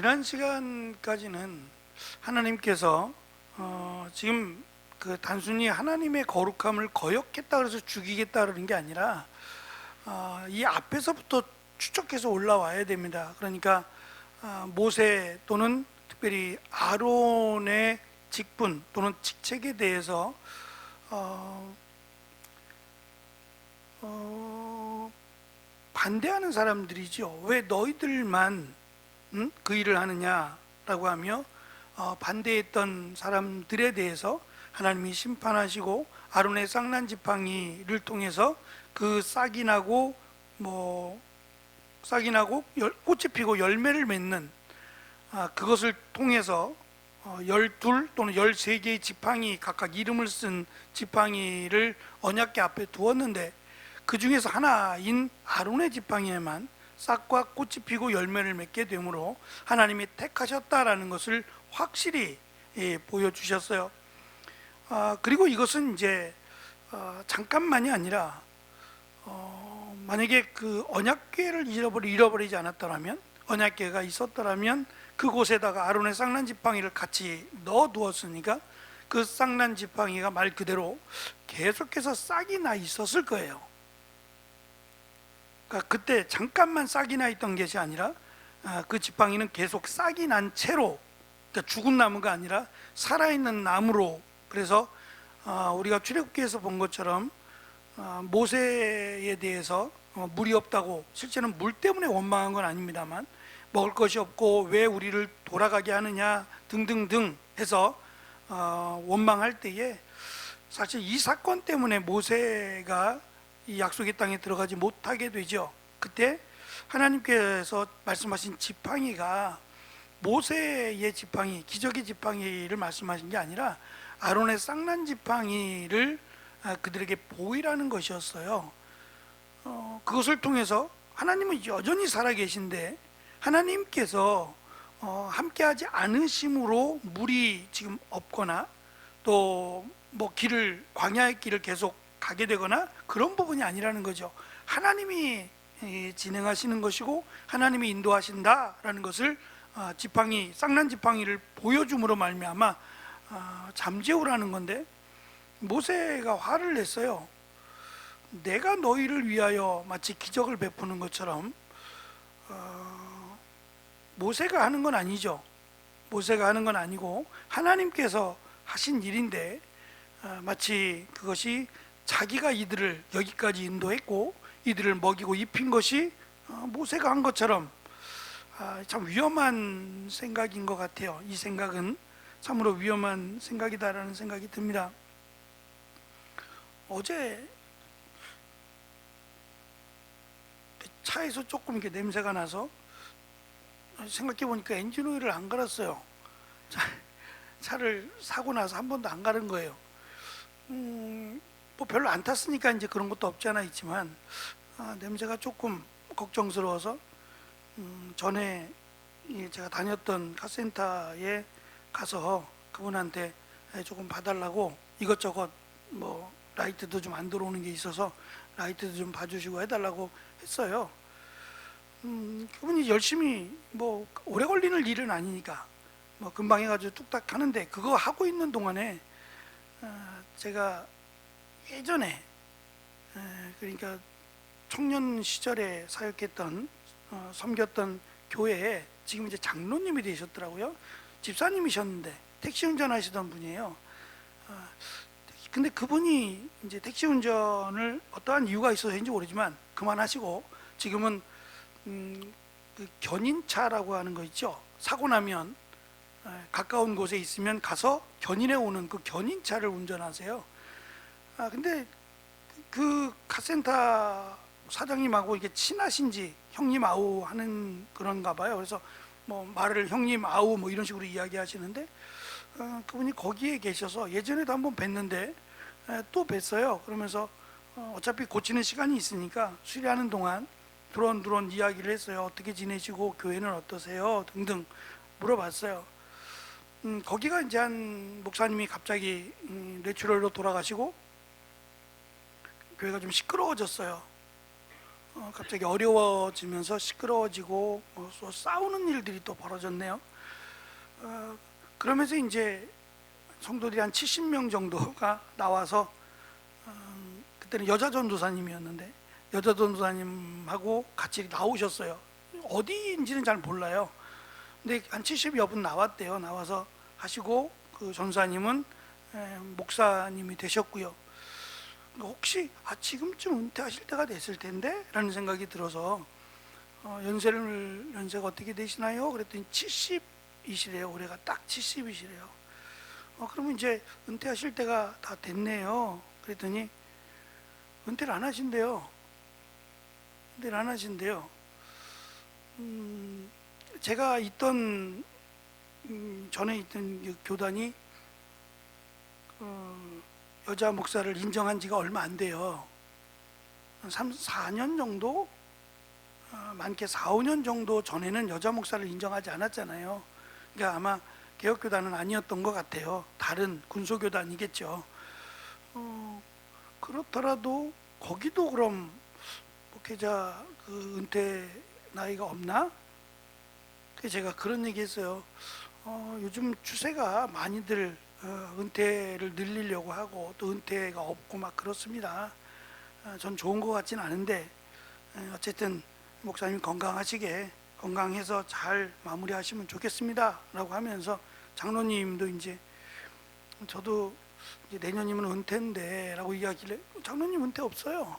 지난 시간까지는 하나님께서 지금 그 단순히 하나님의 거룩함을 거역했다 그래서 죽이겠다 그러는 게 아니라 이 앞에서부터 추적해서 올라와야 됩니다. 그러니까 모세 또는 특별히 아론의 직분 또는 직책에 대해서 반대하는 사람들이죠. 왜 너희들만 그 일을 하느냐라고 하며 반대했던 사람들에 대해서 하나님이 심판하시고 아론의 쌍난 지팡이를 통해서 그 싹이 나고 꽃이 피고 열매를 맺는 그것을 통해서 12 또는 13개의 지팡이 각각 이름을 쓴 지팡이를 언약궤 앞에 두었는데 그 중에서 하나인 아론의 지팡이에만 싹과 꽃이 피고 열매를 맺게 되므로 하나님이 택하셨다라는 것을 확실히 보여주셨어요. 그리고 이것은 이제 잠깐만이 아니라 만약에 그 언약궤를 잃어버리지 않았더라면, 언약궤가 있었더라면 그곳에다가 아론의 쌍난 지팡이를 같이 넣어 두었으니까 그 쌍난 지팡이가 말 그대로 계속해서 싹이 나 있었을 거예요. 그러니까 그때 잠깐만 싹이 나 있던 것이 아니라 그 지팡이는 계속 싹이 난 채로, 그러니까 죽은 나무가 아니라 살아있는 나무로. 그래서 우리가 출애굽기에서 본 것처럼 모세에 대해서 물이 없다고, 실제는 물 때문에 원망한 건 아닙니다만 먹을 것이 없고 왜 우리를 돌아가게 하느냐 등등등 해서 원망할 때에 사실 이 사건 때문에 모세가 이 약속의 땅에 들어가지 못하게 되죠. 그때 하나님께서 말씀하신 지팡이가 모세의 지팡이, 기적의 지팡이를 말씀하신 게 아니라 아론의 쌍난 지팡이를 그들에게 보이라는 것이었어요. 그것을 통해서 하나님은 여전히 살아계신데 하나님께서 함께하지 않으심으로 물이 지금 없거나 또 광야의 길을 계속 가게 되거나 그런 부분이 아니라는 거죠. 하나님이 진행하시는 것이고 하나님이 인도하신다라는 것을 쌍난 지팡이를 보여줌으로 말미암아 잠재우라는 건데, 모세가 화를 냈어요. 내가 너희를 위하여 마치 기적을 베푸는 것처럼 모세가 하는 건 아니죠. 모세가 하는 건 아니고 하나님께서 하신 일인데 마치 그것이 자기가 이들을 여기까지 인도했고 이들을 먹이고 입힌 것이 모세가 한 것처럼 참 위험한 생각인 것 같아요. 이 생각은 참으로 위험한 생각이다라는 생각이 듭니다. 어제 차에서 조금 이렇게 냄새가 나서 생각해 보니까 엔진 오일을 안 갈았어요. 차를 사고 나서 한 번도 안 갈은 거예요. 별로 안 탔으니까 이제 그런 것도 없지 않아 있지만 냄새가 조금 걱정스러워서 전에 제가 다녔던 카센터에 가서 그분한테 조금 봐달라고, 이것저것 라이트도 좀 안 들어오는 게 있어서 라이트도 좀 봐주시고 해달라고 했어요. 그분이 열심히 오래 걸리는 일은 아니니까 금방 해가지고 뚝딱 하는데, 그거 하고 있는 동안에 제가 예전에 그러니까 청년 시절에 사역했던 섬겼던 교회에 지금 이제 장로님이 되셨더라고요. 집사님이셨는데 택시 운전하시던 분이에요. 근데 그분이 이제 택시 운전을 어떠한 이유가 있어서인지 모르지만 그만하시고 지금은 그 견인차라고 하는 거 있죠. 사고 나면 가까운 곳에 있으면 가서 견인해 오는 그 견인차를 운전하세요. 근데 그 카센터 사장님하고 이게 친하신지 형님 아우 하는 그런가 봐요. 그래서 말을 형님 아우 이런 식으로 이야기하시는데 그분이 거기에 계셔서 예전에도 한번 뵀는데 또 뵀어요. 그러면서 어차피 고치는 시간이 있으니까 수리하는 동안 두런두런 이야기를 했어요. 어떻게 지내시고 교회는 어떠세요? 등등 물어봤어요. 거기가 이제 한 목사님이 갑자기 뇌출혈로 돌아가시고 교회가 좀 시끄러워졌어요. 갑자기 어려워지면서 시끄러워지고 또 싸우는 일들이 또 벌어졌네요. 그러면서 이제 성도들이 한 70명 정도가 나와서 그때는 여자 전도사님이었는데 여자 전도사님하고 같이 나오셨어요. 어디인지는 잘 몰라요. 근데 한 70여 분 나왔대요. 나와서 하시고 그 전사님은 목사님이 되셨고요. 혹시 지금쯤 은퇴하실 때가 됐을 텐데 라는 생각이 들어서 연세가 어떻게 되시나요? 그랬더니 70이시래요. 올해가 딱 70이시래요. 그러면 이제 은퇴하실 때가 다 됐네요. 그랬더니 은퇴를 안 하신대요. 은퇴를 안 하신대요. 제가 있던 전에 있던 그 교단이 여자 목사를 인정한 지가 얼마 안 돼요. 3, 4년 정도? 많게 4, 5년 정도 전에는 여자 목사를 인정하지 않았잖아요. 그러니까 아마 개혁교단은 아니었던 것 같아요. 다른 군소교단이겠죠. 그렇더라도 거기도 그럼 목회자 그 은퇴 나이가 없나? 그래서 제가 그런 얘기 했어요. 요즘 추세가 많이들 은퇴를 늘리려고 하고 또 은퇴가 없고 막 그렇습니다. 전 좋은 것 같지는 않은데 어쨌든 목사님 건강하시게 건강해서 잘 마무리하시면 좋겠습니다 라고 하면서 장로님도 이제 저도 이제 내년이면 은퇴인데 라고 이야기를 장로님 은퇴 없어요.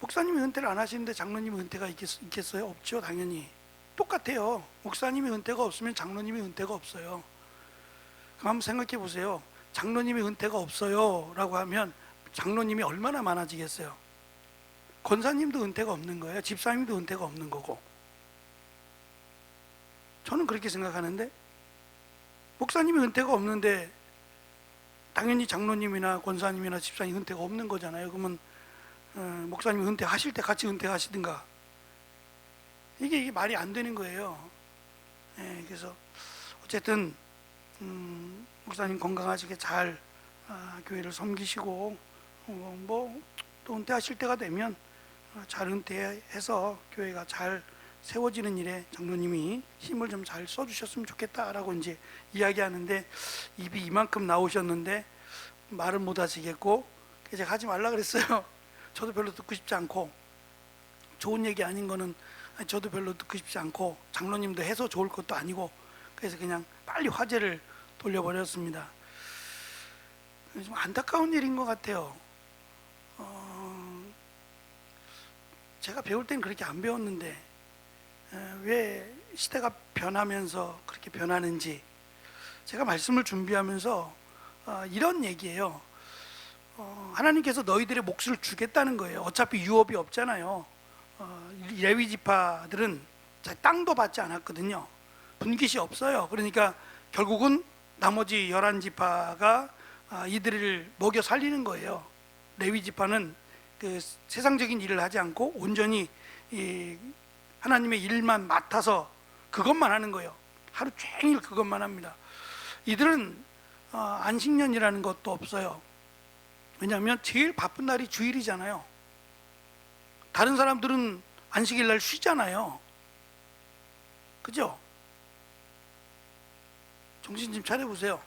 목사님이 은퇴를 안 하시는데 장로님이 은퇴가 있겠어요? 없죠. 당연히 똑같아요. 목사님이 은퇴가 없으면 장로님이 은퇴가 없어요. 그럼 한번 생각해 보세요. 장로님이 은퇴가 없어요 라고 하면 장로님이 얼마나 많아지겠어요? 권사님도 은퇴가 없는 거예요. 집사님도 은퇴가 없는 거고. 저는 그렇게 생각하는데 목사님이 은퇴가 없는데 당연히 장로님이나 권사님이나 집사님 은퇴가 없는 거잖아요. 그러면 목사님이 은퇴하실 때 같이 은퇴하시든가. 이게 말이 안 되는 거예요. 그래서 어쨌든 목사님 건강하시게 잘 교회를 섬기시고 뭐 또 은퇴하실 때가 되면 잘 은퇴해서 교회가 잘 세워지는 일에 장로님이 힘을 좀 잘 써주셨으면 좋겠다라고 이제 이야기하는데 입이 이만큼 나오셨는데 말을 못 하시겠고 제가 하지 말라 그랬어요. 저도 별로 듣고 싶지 않고 좋은 얘기 아닌 거는 저도 별로 듣고 싶지 않고 장로님도 해서 좋을 것도 아니고 그래서 그냥 빨리 화제를 돌려버렸습니다. 좀 안타까운 일인 것 같아요. 제가 배울 땐 그렇게 안 배웠는데 왜 시대가 변하면서 그렇게 변하는지 제가 말씀을 준비하면서 이런 얘기예요. 하나님께서 너희들의 몫을 주겠다는 거예요. 어차피 유업이 없잖아요. 레위 지파들은 땅도 받지 않았거든요. 분깃이 없어요. 그러니까 결국은 나머지 11지파가 이들을 먹여 살리는 거예요. 레위 지파는 그 세상적인 일을 하지 않고 온전히 하나님의 일만 맡아서 그것만 하는 거예요. 하루 종일 그것만 합니다. 이들은 안식년이라는 것도 없어요. 왜냐하면 제일 바쁜 날이 주일이잖아요. 다른 사람들은 안식일 날 쉬잖아요. 그죠? 정신 좀 차려보세요.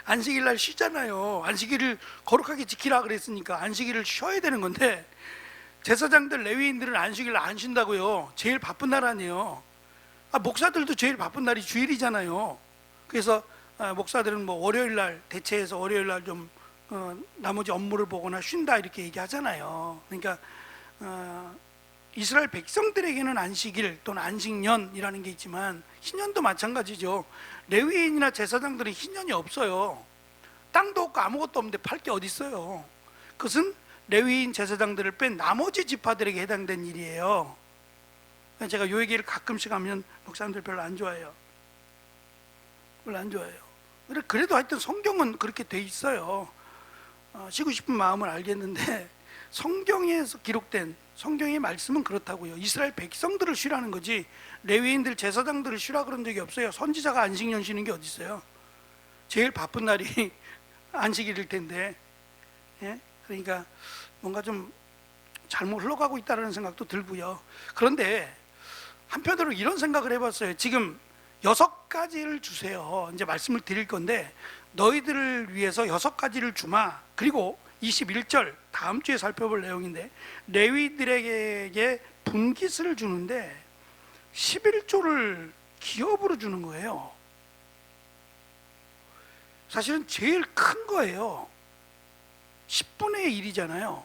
안식일 날 쉬잖아요. 안식일을 거룩하게 지키라 그랬으니까 안식일을 쉬어야 되는 건데 제사장들 레위인들은 안식일 안 쉰다고요. 제일 바쁜 날 아니에요. 목사들도 제일 바쁜 날이 주일이잖아요. 그래서 목사들은 뭐 월요일 날 대체해서 월요일 날 좀 나머지 업무를 보거나 쉰다 이렇게 얘기하잖아요. 그러니까 이스라엘 백성들에게는 안식일 또는 안식년이라는 게 있지만 희년도 마찬가지죠. 레위인이나 제사장들은 희년이 없어요. 땅도 없고 아무것도 없는데 팔 게 어디 있어요. 그것은 레위인 제사장들을 뺀 나머지 지파들에게 해당된 일이에요. 제가 요 얘기를 가끔씩 하면 목사님들 별로 안 좋아해요. 별로 안 좋아해요. 그래도 하여튼 성경은 그렇게 돼 있어요. 쉬고 싶은 마음을 알겠는데 성경에서 기록된 성경의 말씀은 그렇다고요. 이스라엘 백성들을 쉬라는 거지 레위인들 제사장들을 쉬라 그런 적이 없어요. 선지자가 안식년 쉬는 게 어디 있어요. 제일 바쁜 날이 안식일일 텐데. 예? 그러니까 뭔가 좀 잘못 흘러가고 있다는 생각도 들고요. 그런데 한편으로 이런 생각을 해봤어요. 지금 6가지를 주세요. 이제 말씀을 드릴 건데 너희들을 위해서 6가지를 주마. 그리고 21절 다음 주에 살펴볼 내용인데 레위들에게 분깃을 주는데 11조를 기업으로 주는 거예요. 사실은 제일 큰 거예요. 10분의 1이잖아요.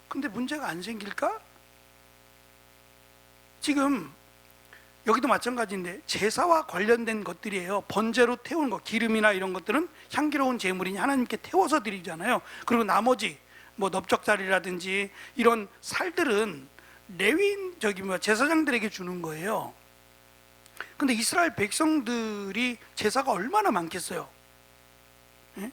근데 문제가 안 생길까? 지금 여기도 마찬가지인데 제사와 관련된 것들이에요. 번제로 태우는 거, 기름이나 이런 것들은 향기로운 제물이니 하나님께 태워서 드리잖아요. 그리고 나머지 뭐 넓적다리라든지 이런 살들은 레위인 제사장들에게 주는 거예요. 근데 이스라엘 백성들이 제사가 얼마나 많겠어요? 예?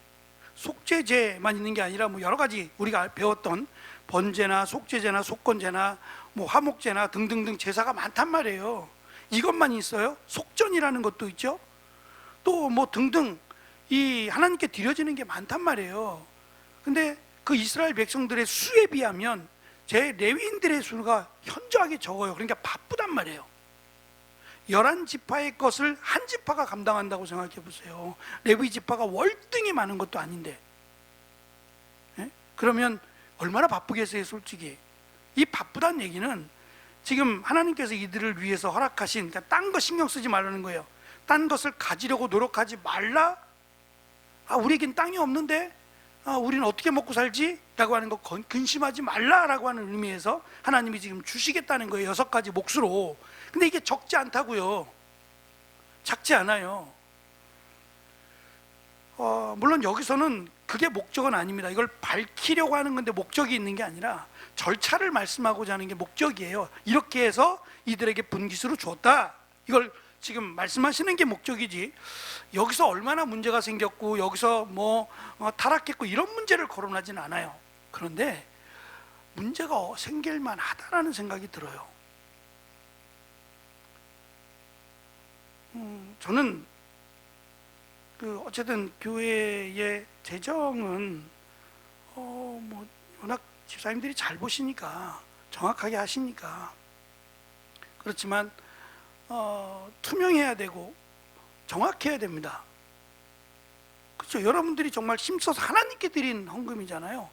속죄제만 있는 게 아니라 뭐 여러 가지 우리가 배웠던 번제나 속죄제나 속건제나 뭐 화목제나 등등등 제사가 많단 말이에요. 이것만 있어요? 속전이라는 것도 있죠. 또 뭐 등등 이 하나님께 드려지는 게 많단 말이에요. 근데 그 이스라엘 백성들의 수에 비하면 제 레위인들의 수가 현저하게 적어요. 그러니까 바쁘단 말이에요. 11지파의 것을 한 지파가 감당한다고 생각해 보세요. 레위 지파가 월등히 많은 것도 아닌데. 예? 그러면 얼마나 바쁘겠어요, 솔직히. 이 바쁘다는 얘기는 지금 하나님께서 이들을 위해서 허락하신, 그러니까 딴 거 신경 쓰지 말라는 거예요. 딴 것을 가지려고 노력하지 말라? 우리에겐 땅이 없는데 우리는 어떻게 먹고 살지? 라고 하는 거 근심하지 말라라고 하는 의미에서 하나님이 지금 주시겠다는 거예요. 6가지 몫으로. 근데 이게 적지 않다고요. 작지 않아요. 물론 여기서는 그게 목적은 아닙니다. 이걸 밝히려고 하는 건데 목적이 있는 게 아니라 절차를 말씀하고자 하는 게 목적이에요. 이렇게 해서 이들에게 분깃으로 줬다. 이걸 지금 말씀하시는 게 목적이지, 여기서 얼마나 문제가 생겼고 여기서 뭐 타락했고 이런 문제를 거론하진 않아요. 그런데 문제가 생길만 하다라는 생각이 들어요. 저는 어쨌든 교회의 재정은 뭐 워낙 집사님들이 잘 보시니까 정확하게 하시니까 그렇지만 투명해야 되고 정확해야 됩니다. 그렇죠? 여러분들이 정말 힘써서 하나님께 드린 헌금이잖아요.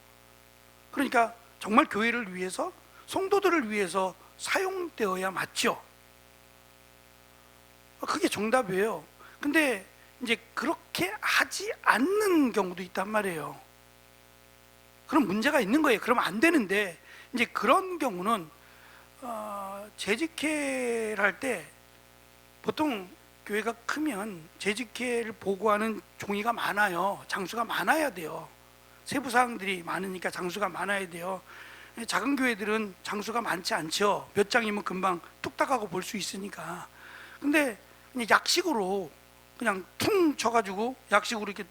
그러니까 정말 교회를 위해서, 성도들을 위해서 사용되어야 맞죠. 그게 정답이에요. 근데 이제 그렇게 하지 않는 경우도 있단 말이에요. 그럼 문제가 있는 거예요. 그러면 안 되는데, 이제 그런 경우는 재직회를 할 때 보통 교회가 크면 재직회를 보고하는 종이가 많아요. 장수가 많아야 돼요. 세부 사항들이 많으니까 장수가 많아야 돼요. 작은 교회들은 장수가 많지 않죠. 몇 장이면 금방 뚝딱 하고 볼 수 있으니까. 근데 그냥 약식으로 그냥 퉁 쳐가지고 약식으로 이렇게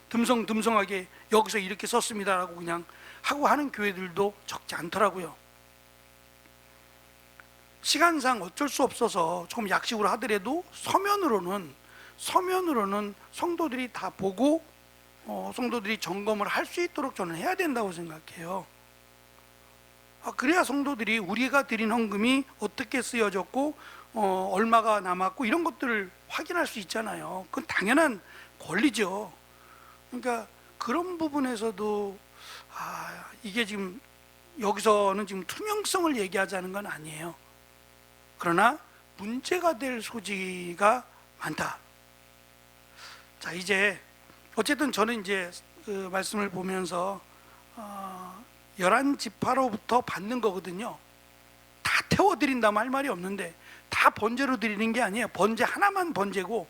듬성듬성하게 여기서 이렇게 썼습니다라고 그냥 하고 하는 교회들도 적지 않더라고요. 시간상 어쩔 수 없어서 조금 약식으로 하더라도 서면으로는 성도들이 다 보고 성도들이 점검을 할 수 있도록 저는 해야 된다고 생각해요. 그래야 성도들이 우리가 드린 헌금이 어떻게 쓰여졌고 얼마가 남았고 이런 것들을 확인할 수 있잖아요. 그건 당연한 권리죠. 그러니까 그런 부분에서도 이게 지금 여기서는 지금 투명성을 얘기하자는 건 아니에요. 그러나 문제가 될 소지가 많다. 자, 이제 어쨌든 저는 이제 그 말씀을 보면서 11지파로부터 받는 거거든요. 다 태워드린다 할 말이 없는데 다 번제로 드리는 게 아니에요. 번제 하나만 번제고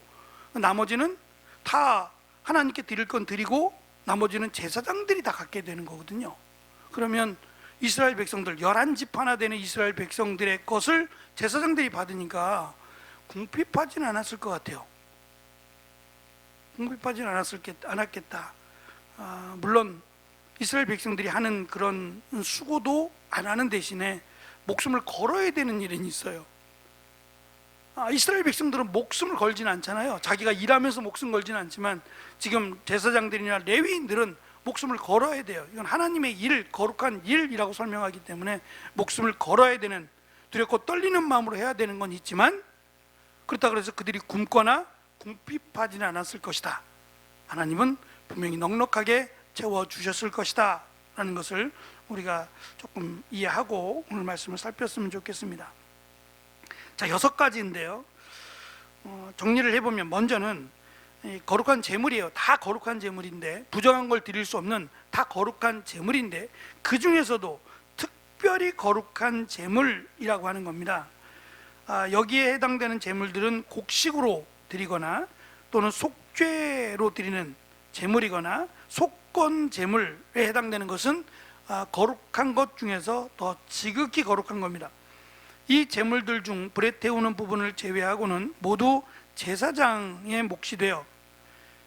나머지는 다 하나님께 드릴 건 드리고 나머지는 제사장들이 다 갖게 되는 거거든요. 그러면 이스라엘 백성들 11지파나 되는 이스라엘 백성들의 것을 제사장들이 받으니까 궁핍하진 않았을 것 같아요. 궁핍하진 않았겠다. 물론 이스라엘 백성들이 하는 그런 수고도 안 하는 대신에 목숨을 걸어야 되는 일은 있어요. 이스라엘 백성들은 목숨을 걸지는 않잖아요. 자기가 일하면서 목숨 걸지는 않지만 지금 제사장들이나 레위인들은 목숨을 걸어야 돼요. 이건 하나님의 일, 거룩한 일이라고 설명하기 때문에 목숨을 걸어야 되는, 두렵고 떨리는 마음으로 해야 되는 건 있지만, 그렇다 그래서 그들이 굶거나 궁핍하지는 않았을 것이다. 하나님은 분명히 넉넉하게 채워주셨을 것이다 라는 것을 우리가 조금 이해하고 오늘 말씀을 살폈으면 좋겠습니다. 자, 6가지인데요. 정리를 해보면, 먼저는 거룩한 제물이에요. 다 거룩한 제물인데, 부정한 걸 드릴 수 없는 다 거룩한 제물인데, 그 중에서도 특별히 거룩한 제물이라고 하는 겁니다. 여기에 해당되는 제물들은 곡식으로 드리거나 또는 속죄로 드리는 제물이거나 속건 제물에 해당되는 것은 거룩한 것 중에서 더 지극히 거룩한 겁니다. 이 제물들 중 불에 태우는 부분을 제외하고는 모두 제사장의 몫이 되어,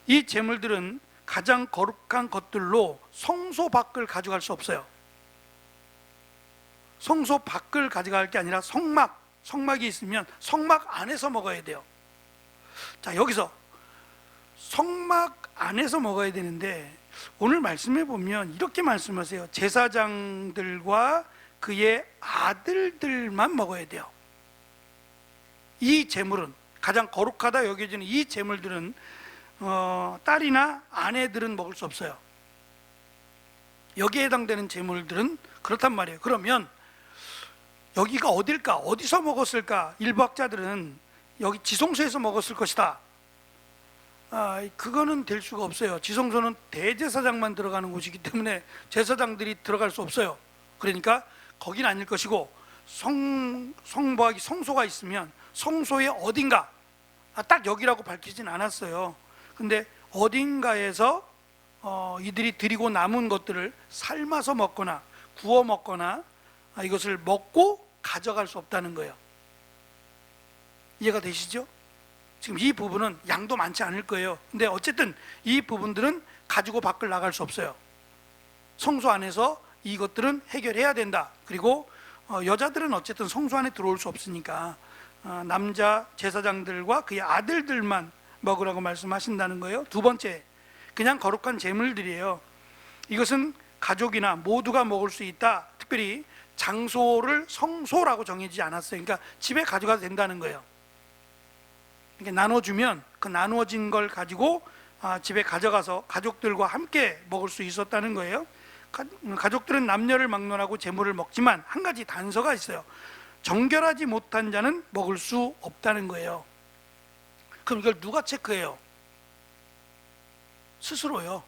이 제물들은 가장 거룩한 것들로 성소 밖을 가져갈 수 없어요. 성소 밖을 가져갈 게 아니라 성막이 있으면 성막 안에서 먹어야 돼요. 자, 여기서 성막 안에서 먹어야 되는데, 오늘 말씀해 보면 이렇게 말씀하세요. 제사장들과 그의 아들들만 먹어야 돼요. 이 제물은, 가장 거룩하다 여겨지는 이 제물들은 딸이나 아내들은 먹을 수 없어요. 여기에 해당되는 제물들은 그렇단 말이에요. 그러면 여기가 어딜까? 어디서 먹었을까? 일부학자들은 여기 지성소에서 먹었을 것이다. 그거는 될 수가 없어요. 지성소는 대제사장만 들어가는 곳이기 때문에 제사장들이 들어갈 수 없어요. 그러니까 거긴 아닐 것이고, 성소가 있으면 성소의 어딘가, 딱 여기라고 밝히진 않았어요. 근데 어딘가에서 이들이 드리고 남은 것들을 삶아서 먹거나 구워 먹거나 이것을 먹고 가져갈 수 없다는 거예요. 이해가 되시죠? 지금 이 부분은 양도 많지 않을 거예요. 근데 어쨌든 이 부분들은 가지고 밖을 나갈 수 없어요. 성소 안에서 이것들은 해결해야 된다. 그리고 여자들은 어쨌든 성소 안에 들어올 수 없으니까 남자 제사장들과 그의 아들들만 먹으라고 말씀하신다는 거예요. 두 번째, 그냥 거룩한 제물들이에요. 이것은 가족이나 모두가 먹을 수 있다. 특별히 장소를 성소라고 정해지지 않았어요. 그러니까 집에 가져가도 된다는 거예요. 이렇게 나눠주면 그 나누어진 걸 가지고 집에 가져가서 가족들과 함께 먹을 수 있었다는 거예요. 가족들은 남녀를 막론하고 제물을 먹지만 한 가지 단서가 있어요. 정결하지 못한 자는 먹을 수 없다는 거예요. 그럼 이걸 누가 체크해요? 스스로요.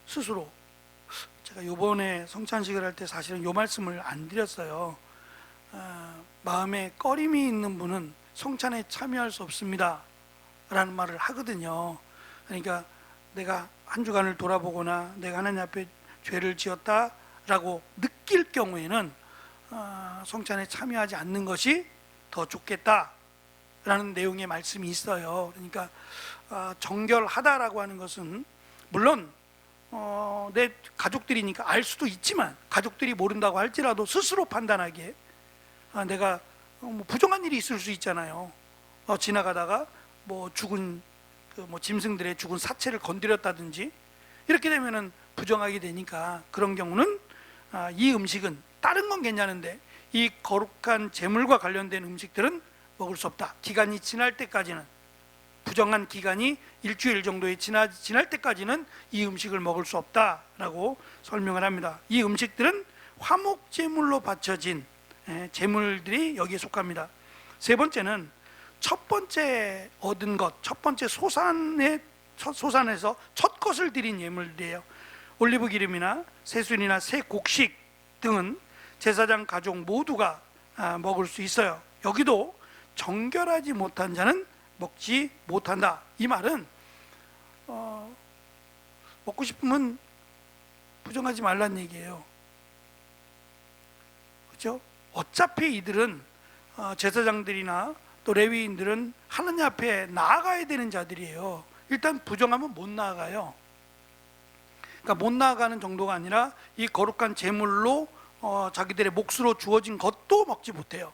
스스로. 제가 이번에 성찬식을 할 때 사실은 이 말씀을 안 드렸어요. 마음에 꺼림이 있는 분은 성찬에 참여할 수 없습니다 라는 말을 하거든요. 그러니까 내가 한 주간을 돌아보거나 내가 하나님 앞에 죄를 지었다라고 느낄 경우에는 성찬에 참여하지 않는 것이 더 좋겠다라는 내용의 말씀이 있어요. 그러니까 정결하다라고 하는 것은 물론 내 가족들이니까 알 수도 있지만, 가족들이 모른다고 할지라도 스스로 판단하기에 내가 부정한 일이 있을 수 있잖아요. 지나가다가 죽은 짐승들의 죽은 사체를 건드렸다든지 이렇게 되면은 부정하게 되니까, 그런 경우는 이 음식은 다른 건 괜찮은데 이 거룩한 제물과 관련된 음식들은 먹을 수 없다. 기간이 지날 때까지는, 부정한 기간이 일주일 정도에 지날 때까지는 이 음식을 먹을 수 없다라고 설명을 합니다. 이 음식들은 화목 제물로 바쳐진 제물들이 여기에 속합니다. 세 번째는 첫 번째 얻은 것, 첫 번째 소산에서 첫 것을 드린 예물들이에요. 올리브 기름이나 새순이나 새 곡식 등은 제사장 가족 모두가 먹을 수 있어요. 여기도 정결하지 못한 자는 먹지 못한다. 이 말은 먹고 싶으면 부정하지 말란 얘기예요. 그렇죠? 어차피 이들은 제사장들이나 또 레위인들은 하나님 앞에 나아가야 되는 자들이에요. 일단 부정하면 못 나아가요. 그러니까 못 나아가는 정도가 아니라 이 거룩한 제물로 자기들의 몫으로 주어진 것도 먹지 못해요.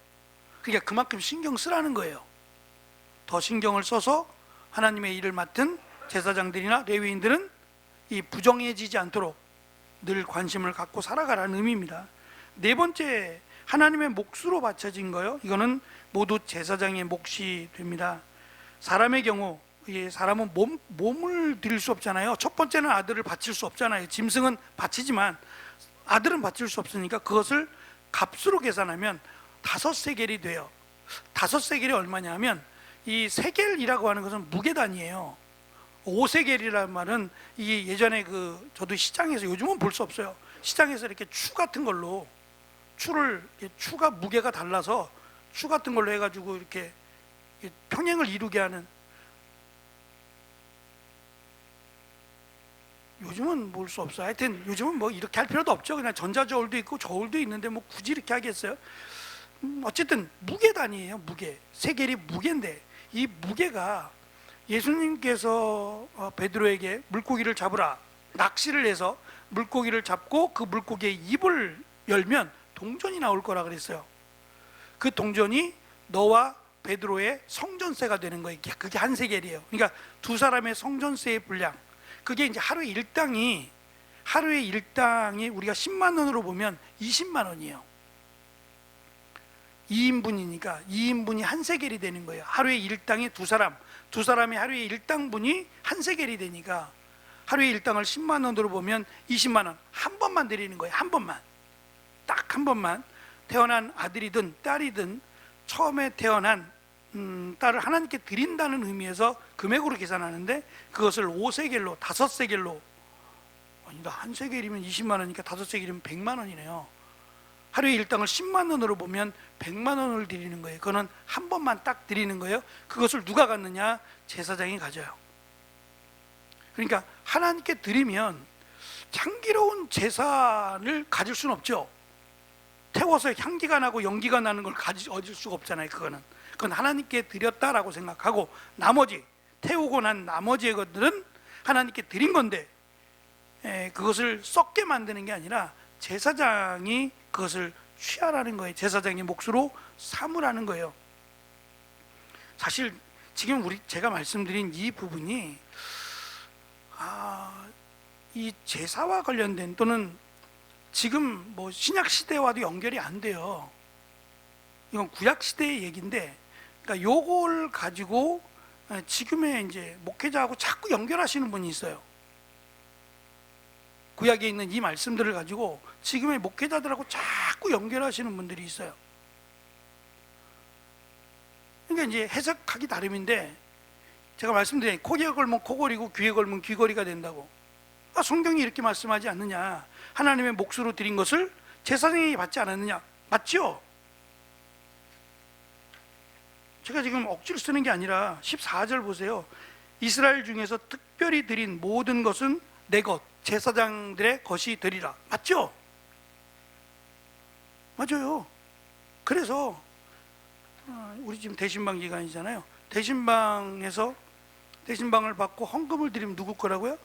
그러니까 그만큼 신경 쓰라는 거예요. 더 신경을 써서 하나님의 일을 맡은 제사장들이나 레위인들은 이 부정해지지 않도록 늘 관심을 갖고 살아가라는 의미입니다. 네 번째, 하나님의 몫으로 바쳐진 거요. 이거는 모두 제사장의 몫이 됩니다. 사람의 경우, 사람은 몸을 드릴 수 없잖아요. 첫 번째는 아들을 바칠 수 없잖아요. 짐승은 바치지만 아들은 바칠 수 없으니까 그것을 값으로 계산하면 5세겔이 돼요. 5세겔이 얼마냐 하면, 이 세겔이라고 하는 것은 무게단위예요. 5세겔이라는 말은 이게 예전에 저도 시장에서, 요즘은 볼 수 없어요. 시장에서 이렇게 추 같은 걸로, 추가 무게가 달라서 추 같은 걸로 해가지고 이렇게 평행을 이루게 하는, 요즘은 볼 수 없어요. 하여튼 요즘은 뭐 이렇게 할 필요도 없죠. 그냥 전자저울도 있고 저울도 있는데 뭐 굳이 이렇게 하겠어요? 어쨌든 무게단위예요. 무게. 세겔이 무게인데, 이 무게가 예수님께서 베드로에게 물고기를 잡으라, 낚시를 해서 물고기를 잡고 그 물고기의 입을 열면 동전이 나올 거라 그랬어요. 그 동전이 너와 베드로의 성전세가 되는 거예요. 그게 한 세겔이에요. 그러니까 두 사람의 성전세의 분량, 그게 이제 하루의 일당이 우리가 10만 원으로 보면 20만 원이에요. 2인분이니까 2인분이 한 세겔이 되는 거예요. 하루의 일당이 두 사람의 하루의 일당분이 한 세겔이 되니까 하루의 일당을 10만 원으로 보면 20만 원, 한 번만 드리는 거예요. 한 번만, 딱 한 번만. 태어난 아들이든 딸이든 처음에 태어난 딸을 하나님께 드린다는 의미에서 금액으로 계산하는데, 그것을 5세겔로, 5세겔로, 아니다, 한 세겔이면 20만 원이니까 5세겔이면 100만 원이네요. 하루의 일당을 10만 원으로 보면 100만 원을 드리는 거예요. 그거는 한 번만 딱 드리는 거예요. 그것을 누가 갖느냐? 제사장이 가져요. 그러니까 하나님께 드리면 향기로운 제사를 가질 수는 없죠. 태워서 향기가 나고 연기가 나는 걸 얻을 수가 없잖아요. 그건 하나님께 드렸다라고 생각하고, 나머지 태우고 난 나머지의 것들은 하나님께 드린 건데, 그것을 썩게 만드는 게 아니라 제사장이 그것을 취하라는 거예요. 제사장의 몫으로 삼으라는 거예요. 사실 지금 제가 말씀드린 이 부분이 이 제사와 관련된, 또는 지금 뭐 신약 시대와도 연결이 안 돼요. 이건 구약 시대의 얘기인데, 그러니까 요걸 가지고 지금의 이제 목회자하고 자꾸 연결하시는 분이 있어요. 구약에 있는 이 말씀들을 가지고 지금의 목회자들하고 자꾸 연결하시는 분들이 있어요. 그러니까 이제 해석하기 나름인데, 제가 말씀드린 코에 걸면 코걸이고 귀에 걸면 귀걸이가 된다고. 성경이 이렇게 말씀하지 않느냐? 하나님의 몫으로 드린 것을 제사장이 받지 않았느냐? 맞죠? 제가 지금 억지로 쓰는 게 아니라 14절 보세요. 이스라엘 중에서 특별히 드린 모든 것은 내 것, 제사장들의 것이 되리라. 맞죠? 맞아요. 그래서 우리 지금 대신방 기간이잖아요. 대신방을 받고 헌금을 드리면 누구 거라고요?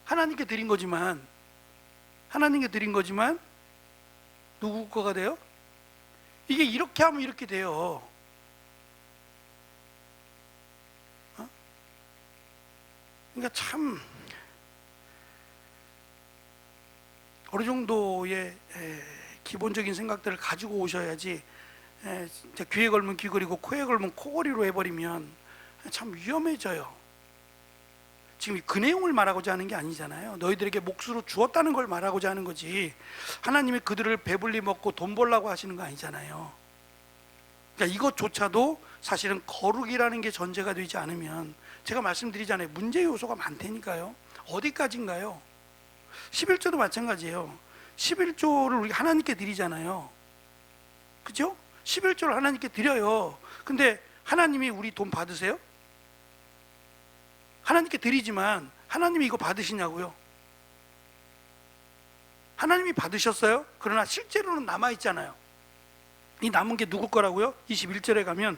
하나님께 드린 거지만 누구 거가 돼요? 이게 이렇게 하면 이렇게 돼요. 그러니까 참 어느 정도의 기본적인 생각들을 가지고 오셔야지, 귀에 걸면 귀걸이고 코에 걸면 코걸이로 해버리면 참 위험해져요. 지금 그 내용을 말하고자 하는 게 아니잖아요. 너희들에게 몫으로 주었다는 걸 말하고자 하는 거지, 하나님이 그들을 배불리 먹고 돈 벌라고 하시는 거 아니잖아요. 그러니까 이것조차도 사실은 거룩이라는 게 전제가 되지 않으면, 제가 말씀드리잖아요. 문제 요소가 많다니까요. 어디까지인가요? 11조도 마찬가지예요. 11조를 우리 하나님께 드리잖아요. 그죠? 11조를 하나님께 드려요. 근데 하나님이 우리 돈 받으세요? 하나님께 드리지만 하나님이 이거 받으시냐고요? 하나님이 받으셨어요? 그러나 실제로는 남아있잖아요. 이 남은 게 누구 거라고요? 21절에 가면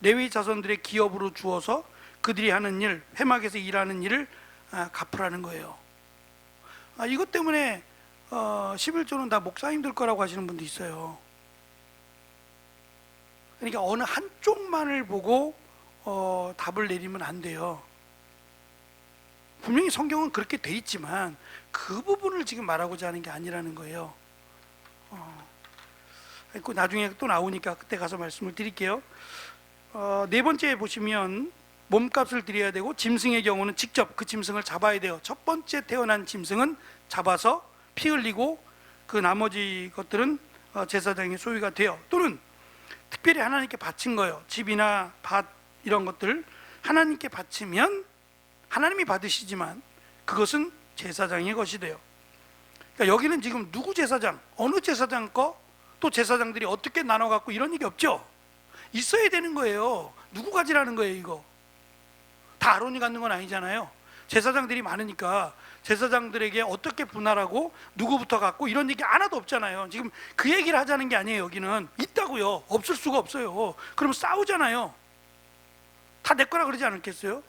레위 자손들의 기업으로 주어서 그들이 하는 일, 회막에서 일하는 일을 갚으라는 거예요. 이것 때문에 11조는 다 목사님들 거라고 하시는 분도 있어요. 그러니까 어느 한쪽만을 보고 답을 내리면 안 돼요. 분명히 성경은 그렇게 돼 있지만 그 부분을 지금 말하고자 하는 게 아니라는 거예요. 나중에 또 나오니까 그때 가서 말씀을 드릴게요. 네 번째 보시면 몸값을 드려야 되고, 짐승의 경우는 직접 그 짐승을 잡아야 돼요. 첫 번째 태어난 짐승은 잡아서 피 흘리고 그 나머지 것들은 제사장의 소유가 돼요. 또는 특별히 하나님께 바친 거예요. 집이나 밭 이런 것들 하나님께 바치면 하나님이 받으시지만 그것은 제사장의 것이 돼요. 그러니까 여기는 지금 누구 제사장, 어느 제사장 거, 또 제사장들이 어떻게 나눠 갖고 이런 얘기 없죠. 있어야 되는 거예요. 누구 가지라는 거예요. 이거 다 아론이 갖는 건 아니잖아요. 제사장들이 많으니까 제사장들에게 어떻게 분할하고 누구부터 갖고 이런 얘기 하나도 없잖아요. 지금 그 얘기를 하자는 게 아니에요. 여기는 있다고요. 없을 수가 없어요. 그러면 싸우잖아요. 다 내 거라 그러지 않겠어요?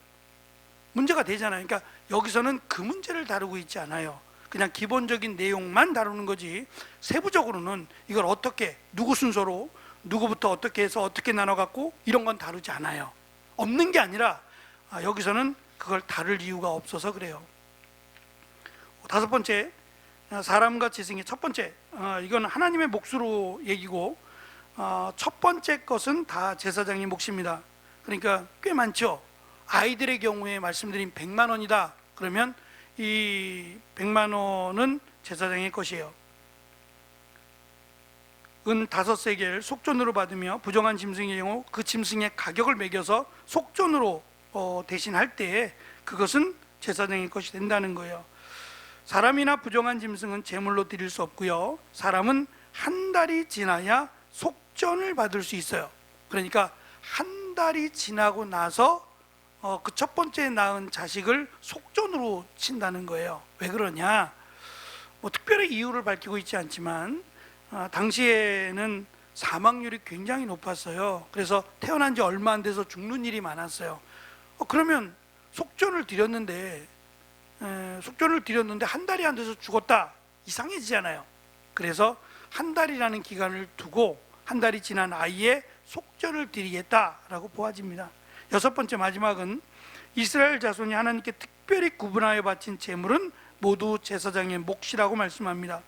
문제가 되잖아요. 그러니까 여기서는 그 문제를 다루고 있지 않아요. 그냥 기본적인 내용만 다루는 거지, 세부적으로는 이걸 어떻게 누구 순서로 누구부터 어떻게 해서 어떻게 나눠 갖고 이런 건 다루지 않아요. 없는 게 아니라 여기서는 그걸 다룰 이유가 없어서 그래요. 다섯 번째, 사람과 짐승의 첫 번째, 이건 하나님의 몫으로 얘기고, 첫 번째 것은 다 제사장의 몫입니다. 그러니까 꽤 많죠. 아이들의 경우에 말씀드린 100만 원이다 그러면 이 100만 원은 제사장의 것이에요. 은 5세겔 속전으로 받으며 부정한 짐승의 경우 그 짐승의 가격을 매겨서 속전으로 대신할 때에 그것은 제사장의 것이 된다는 거예요. 사람이나 부정한 짐승은 제물로 드릴 수 없고요. 사람은 한 달이 지나야 속전을 받을 수 있어요. 그러니까 한 달이 지나고 나서 그 첫 번째 낳은 자식을 속전으로 친다는 거예요. 왜 그러냐? 뭐 특별히 이유를 밝히고 있지 않지만 당시에는 사망률이 굉장히 높았어요. 그래서 태어난 지 얼마 안 돼서 죽는 일이 많았어요. 그러면 속전을 드렸는데 한 달이 안 돼서 죽었다, 이상해지잖아요. 그래서 한 달이라는 기간을 두고 한 달이 지난 아이의 속전을 드리겠다라고 보아집니다. 여섯 번째, 마지막은 이스라엘 자손이 하나님께 특별히 구분하여 바친 제물은 모두 제사장의 몫이라고 말씀합니다.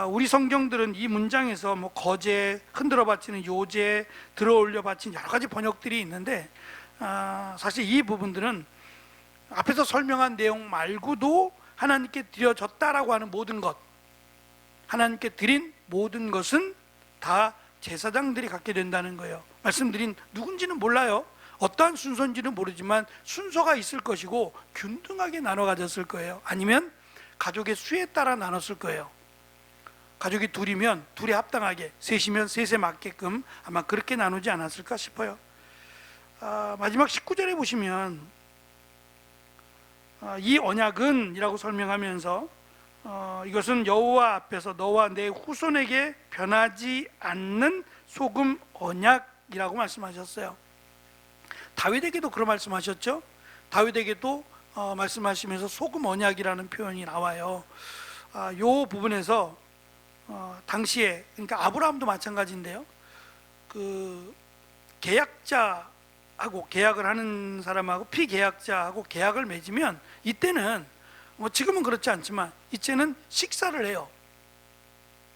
우리 성경들은 이 문장에서 뭐 거제, 흔들어 바치는 요제, 들어 올려 바친 여러 가지 번역들이 있는데, 사실 이 부분들은 앞에서 설명한 내용 말고도 하나님께 드려졌다라고 하는 모든 것, 하나님께 드린 모든 것은 다 제사장들이 갖게 된다는 거예요. 말씀드린 누군지는 몰라요. 어떠한 순서인지는 모르지만 순서가 있을 것이고 균등하게 나눠 가졌을 거예요. 아니면 가족의 수에 따라 나눴을 거예요. 가족이 둘이면 둘이 합당하게, 셋이면 셋에 맞게끔 아마 그렇게 나누지 않았을까 싶어요. 마지막 19절에 보시면 이 언약은 이라고 설명하면서 이것은 여호와 앞에서 너와 내 후손에게 변하지 않는 소금 언약이라고 말씀하셨어요. 다윗에게도 그런 말씀하셨죠. 다윗에게도 말씀하시면서 소금 언약이라는 표현이 나와요. 이 부분에서 당시에, 그러니까 아브라함도 마찬가지인데요, 그 계약자하고 계약을 하는 사람하고 피계약자하고 계약을 맺으면 이때는 뭐 지금은 그렇지 않지만 이때는 식사를 해요.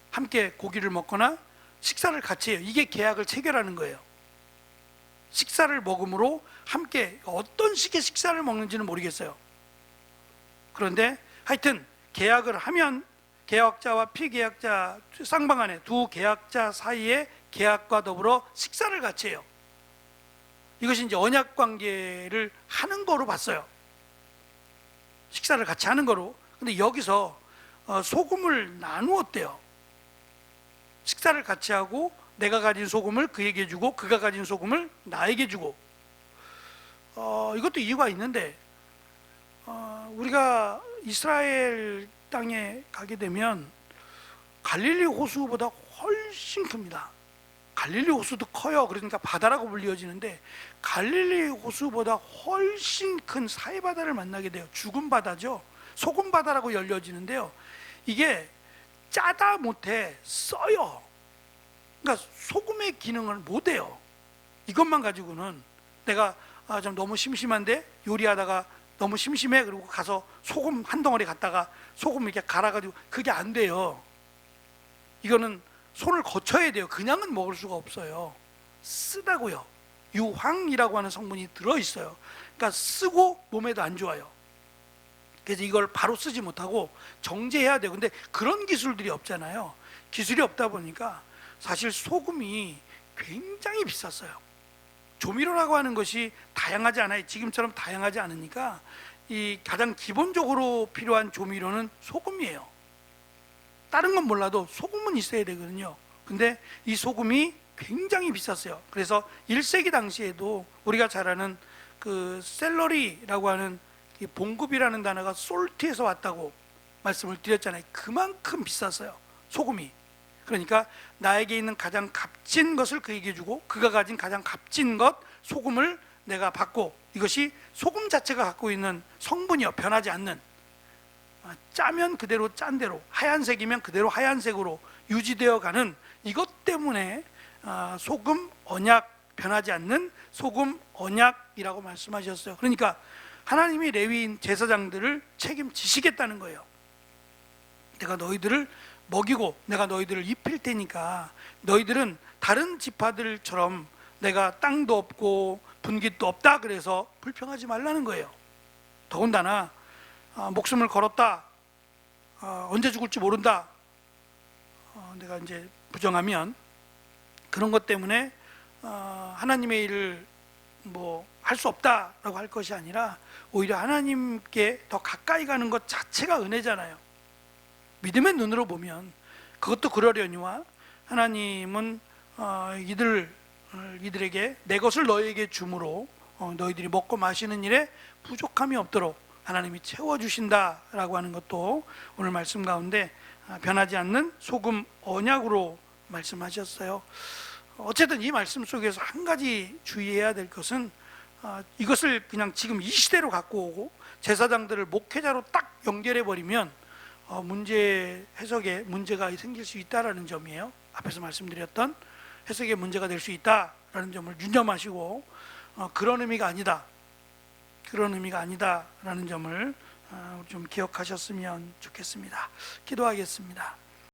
함께 고기를 먹거나 식사를 같이 해요. 이게 계약을 체결하는 거예요. 식사를 먹음으로 함께, 어떤 식의 식사를 먹는지는 모르겠어요. 그런데 하여튼 계약을 하면 계약자와 피계약자 쌍방간에 두 계약자 사이에 계약과 더불어 식사를 같이 해요. 이것이 이제 언약 관계를 하는 거로 봤어요. 식사를 같이 하는 거로. 근데 여기서 소금을 나누었대요. 식사를 같이 하고 내가 가진 소금을 그에게 주고 그가 가진 소금을 나에게 주고. 이것도 이유가 있는데, 우리가 이스라엘 땅에 가게 되면 갈릴리 호수보다 훨씬 큽니다. 갈릴리 호수도 커요. 그러니까 바다라고 불리어지는데 갈릴리 호수보다 훨씬 큰 사해 바다를 만나게 돼요. 죽은 바다죠. 소금 바다라고 열려지는데요, 이게 짜다 못해 써요. 그러니까 소금의 기능을 못해요. 이것만 가지고는 내가 좀 너무 심심한데 요리하다가 너무 심심해 그리고 가서 소금 한 덩어리 갖다가 소금 이렇게 갈아가지고 그게 안 돼요. 이거는 손을 거쳐야 돼요. 그냥은 먹을 수가 없어요. 쓰다고요. 유황이라고 하는 성분이 들어있어요. 그러니까 쓰고 몸에도 안 좋아요. 그래서 이걸 바로 쓰지 못하고 정제해야 돼요. 근데 그런 기술들이 없잖아요. 기술이 없다 보니까 사실 소금이 굉장히 비쌌어요. 조미료라고 하는 것이 다양하지 않아요. 지금처럼 다양하지 않으니까 이 가장 기본적으로 필요한 조미료는 소금이에요. 다른 건 몰라도 소금은 있어야 되거든요. 근데 이 소금이 굉장히 비쌌어요. 그래서 1세기 당시에도 우리가 잘 아는 그 셀러리라고 하는 이 봉급이라는 단어가 솔트에서 왔다고 말씀을 드렸잖아요. 그만큼 비쌌어요. 소금이. 그러니까 나에게 있는 가장 값진 것을 그에게 주고 그가 가진 가장 값진 것 소금을 내가 받고, 이것이 소금 자체가 갖고 있는 성분이요, 변하지 않는, 짜면 그대로 짠 대로, 하얀색이면 그대로 하얀색으로 유지되어 가는 이것 때문에 소금 언약, 변하지 않는 소금 언약이라고 말씀하셨어요. 그러니까 하나님이 레위인 제사장들을 책임지시겠다는 거예요. 내가 너희들을 먹이고 내가 너희들을 입힐 테니까 너희들은 다른 지파들처럼 내가 땅도 없고 분깃도 없다 그래서 불평하지 말라는 거예요. 더군다나 목숨을 걸었다, 언제 죽을지 모른다, 내가 이제 부정하면 그런 것 때문에 하나님의 일을 뭐 할 수 없다라고 할 것이 아니라 오히려 하나님께 더 가까이 가는 것 자체가 은혜잖아요. 믿음의 눈으로 보면 그것도 그러려니와 하나님은 이들에게 내 것을 너희에게 주므로 너희들이 먹고 마시는 일에 부족함이 없도록 하나님이 채워주신다라고 하는 것도 오늘 말씀 가운데 변하지 않는 소금 언약으로 말씀하셨어요. 어쨌든 이 말씀 속에서 한 가지 주의해야 될 것은 이것을 그냥 지금 이 시대로 갖고 오고 제사장들을 목회자로 딱 연결해 버리면 문제 해석에 문제가 생길 수 있다라는 점이에요. 앞에서 말씀드렸던 해석에 문제가 될 수 있다라는 점을 유념하시고 그런 의미가 아니다, 그런 의미가 아니다라는 점을 좀 기억하셨으면 좋겠습니다. 기도하겠습니다.